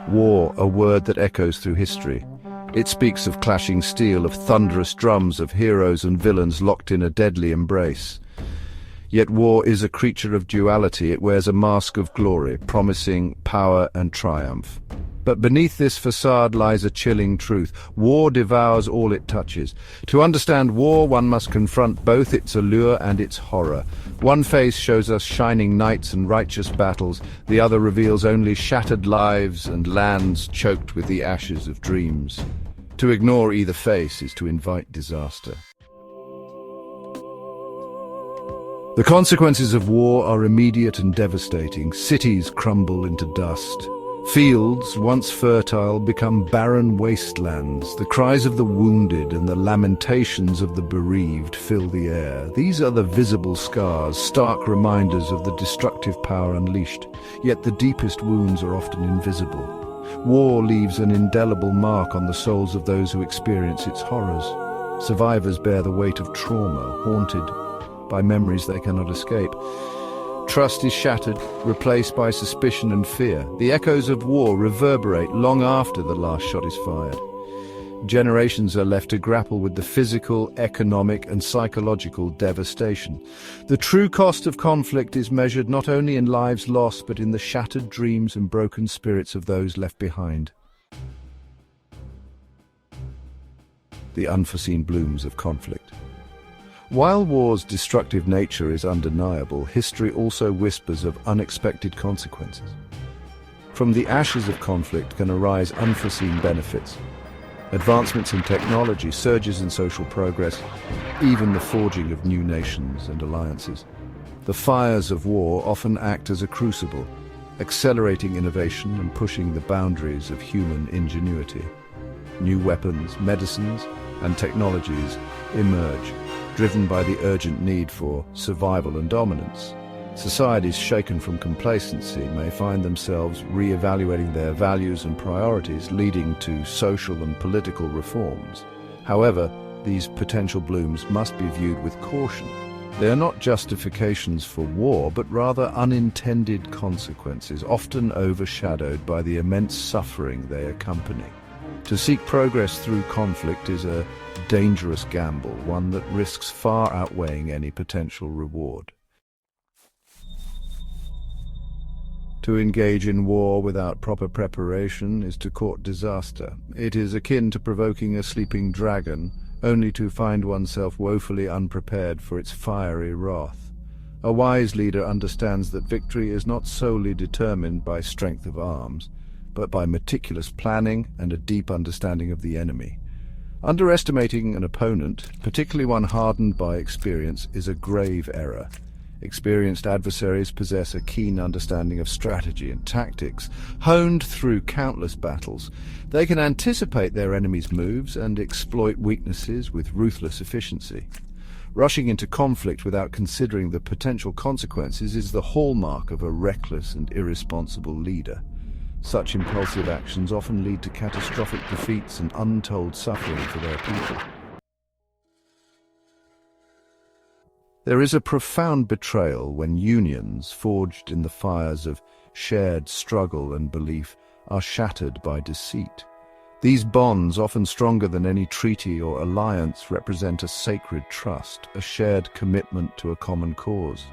War, a word that echoes through history. It speaks of clashing steel, of thunderous drums, of heroes and villains locked in a deadly embrace. Yet war is a creature of duality. It wears a mask of glory, promising power and triumph. But beneath this facade lies a chilling truth. War devours all it touches. To understand war, one must confront both its allure and its horror. One face shows us shining knights and righteous battles. The other reveals only shattered lives and lands choked with the ashes of dreams. To ignore either face is to invite disaster. The consequences of war are immediate and devastating. Cities crumble into dust. Fields, once fertile, become barren wastelands. The cries of the wounded and the lamentations of the bereaved fill the air. These are the visible scars, stark reminders of the destructive power unleashed. Yet the deepest wounds are often invisible. War leaves an indelible mark on the souls of those who experience its horrors. Survivors bear the weight of trauma, haunted by memories they cannot escape. Trust is shattered, replaced by suspicion and fear. The echoes of war reverberate long after the last shot is fired. Generations are left to grapple with the physical, economic, and psychological devastation. The true cost of conflict is measured not only in lives lost, but in the shattered dreams and broken spirits of those left behind. The unforeseen blooms of conflict. While war's destructive nature is undeniable, history also whispers of unexpected consequences. From the ashes of conflict can arise unforeseen benefits. Advancements in technology, surges in social progress, even the forging of new nations and alliances. The fires of war often act as a crucible, accelerating innovation and pushing the boundaries of human ingenuity. New weapons, medicines, and technologies emerge, driven by the urgent need for survival and dominance. Societies shaken from complacency may find themselves re-evaluating their values and priorities, leading to social and political reforms. However, these potential blooms must be viewed with caution. They are not justifications for war, but rather unintended consequences, often overshadowed by the immense suffering they accompany. To seek progress through conflict is a dangerous gamble, one that risks far outweighing any potential reward. To engage in war without proper preparation is to court disaster. It is akin to provoking a sleeping dragon, only to find oneself woefully unprepared for its fiery wrath. A wise leader understands that victory is not solely determined by strength of arms, but by meticulous planning and a deep understanding of the enemy. Underestimating an opponent, particularly one hardened by experience, is a grave error. Experienced adversaries possess a keen understanding of strategy and tactics, honed through countless battles. They can anticipate their enemy's moves and exploit weaknesses with ruthless efficiency. Rushing into conflict without considering the potential consequences is the hallmark of a reckless and irresponsible leader. Such impulsive actions often lead to catastrophic defeats and untold suffering for their people. There is a profound betrayal when unions, forged in the fires of shared struggle and belief, are shattered by deceit. These bonds, often stronger than any treaty or alliance, represent a sacred trust, a shared commitment to a common cause.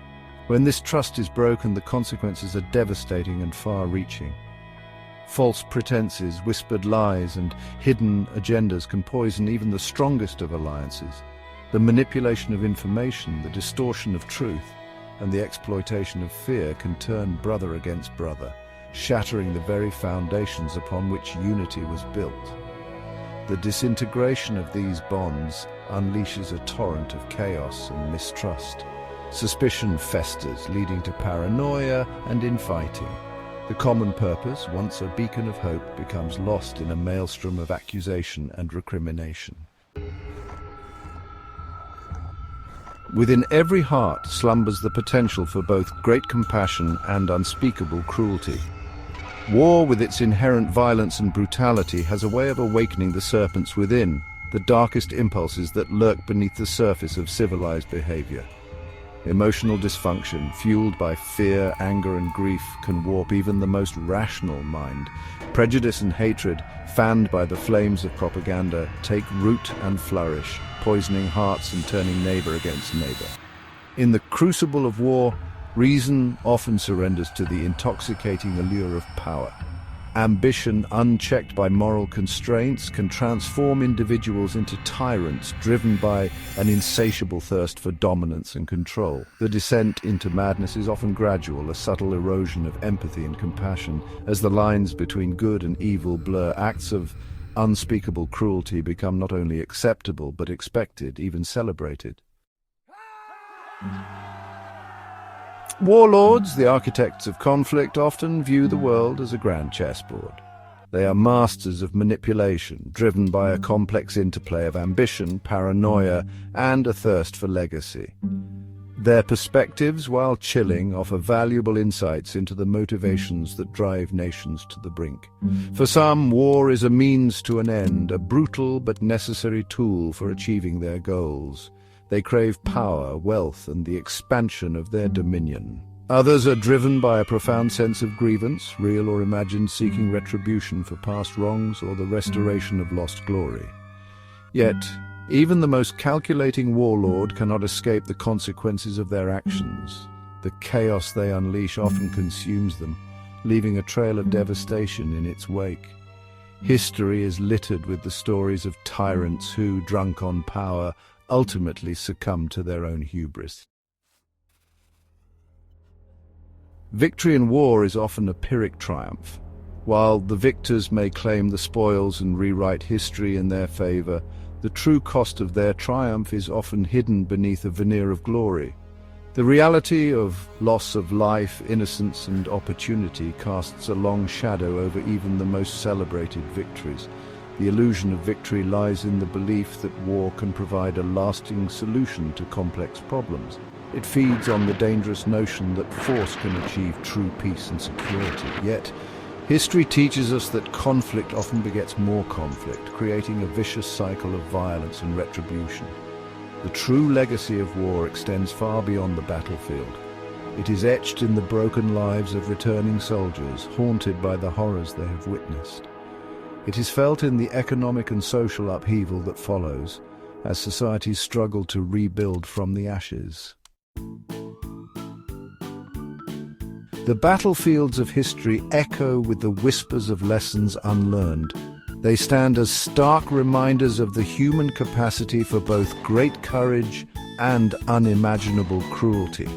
When this trust is broken, the consequences are devastating and far-reaching. False pretenses, whispered lies, and hidden agendas can poison even the strongest of alliances. The manipulation of information, the distortion of truth, and the exploitation of fear can turn brother against brother, shattering the very foundations upon which unity was built. The disintegration of these bonds unleashes a torrent of chaos and mistrust. Suspicion festers, leading to paranoia and infighting. The common purpose, once a beacon of hope, becomes lost in a maelstrom of accusation and recrimination. Within every heart slumbers the potential for both great compassion and unspeakable cruelty. War, with its inherent violence and brutality, has a way of awakening the serpents within, the darkest impulses that lurk beneath the surface of civilized behavior. Emotional dysfunction, fueled by fear, anger, and grief, can warp even the most rational mind. Prejudice and hatred, fanned by the flames of propaganda, take root and flourish, poisoning hearts and turning neighbor against neighbor. In the crucible of war, reason often surrenders to the intoxicating allure of power. Ambition, unchecked by moral constraints, can transform individuals into tyrants driven by an insatiable thirst for dominance and control. The descent into madness is often gradual, a subtle erosion of empathy and compassion. As the lines between good and evil blur, acts of unspeakable cruelty become not only acceptable but expected, even celebrated. Warlords, the architects of conflict, often view the world as a grand chessboard. They are masters of manipulation, driven by a complex interplay of ambition, paranoia, and a thirst for legacy. Their perspectives, while chilling, offer valuable insights into the motivations that drive nations to the brink. For some, war is a means to an end, a brutal but necessary tool for achieving their goals. They crave power, wealth, and the expansion of their dominion. Others are driven by a profound sense of grievance, real or imagined, seeking retribution for past wrongs or the restoration of lost glory. Yet, even the most calculating warlord cannot escape the consequences of their actions. The chaos they unleash often consumes them, leaving a trail of devastation in its wake. History is littered with the stories of tyrants who, drunk on power, ultimately succumb to their own hubris. Victory in war is often a Pyrrhic triumph. While the victors may claim the spoils and rewrite history in their favor, the true cost of their triumph is often hidden beneath a veneer of glory. The reality of loss of life, innocence, and opportunity casts a long shadow over even the most celebrated victories. The illusion of victory lies in the belief that war can provide a lasting solution to complex problems. It feeds on the dangerous notion that force can achieve true peace and security. Yet, history teaches us that conflict often begets more conflict, creating a vicious cycle of violence and retribution. The true legacy of war extends far beyond the battlefield. It is etched in the broken lives of returning soldiers, haunted by the horrors they have witnessed. It is felt in the economic and social upheaval that follows, as societies struggle to rebuild from the ashes. The battlefields of history echo with the whispers of lessons unlearned. They stand as stark reminders of the human capacity for both great courage and unimaginable cruelty.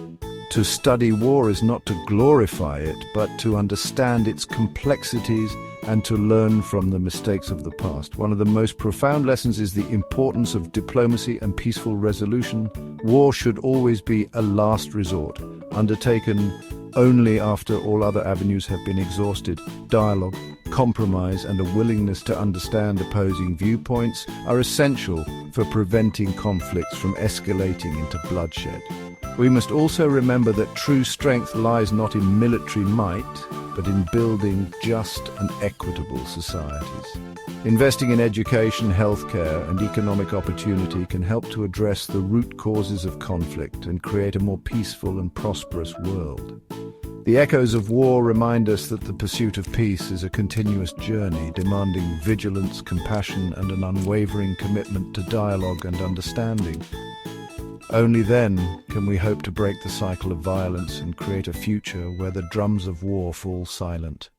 To study war is not to glorify it, but to understand its complexities and to learn from the mistakes of the past. One of the most profound lessons is the importance of diplomacy and peaceful resolution. War should always be a last resort, undertaken only after all other avenues have been exhausted. Dialogue, compromise, and a willingness to understand opposing viewpoints are essential for preventing conflicts from escalating into bloodshed. We must also remember that true strength lies not in military might, but in building just and equitable societies. Investing in education, healthcare, and economic opportunity can help to address the root causes of conflict and create a more peaceful and prosperous world. The echoes of war remind us that the pursuit of peace is a continuous journey, demanding vigilance, compassion, and an unwavering commitment to dialogue and understanding. Only then can we hope to break the cycle of violence and create a future where the drums of war fall silent.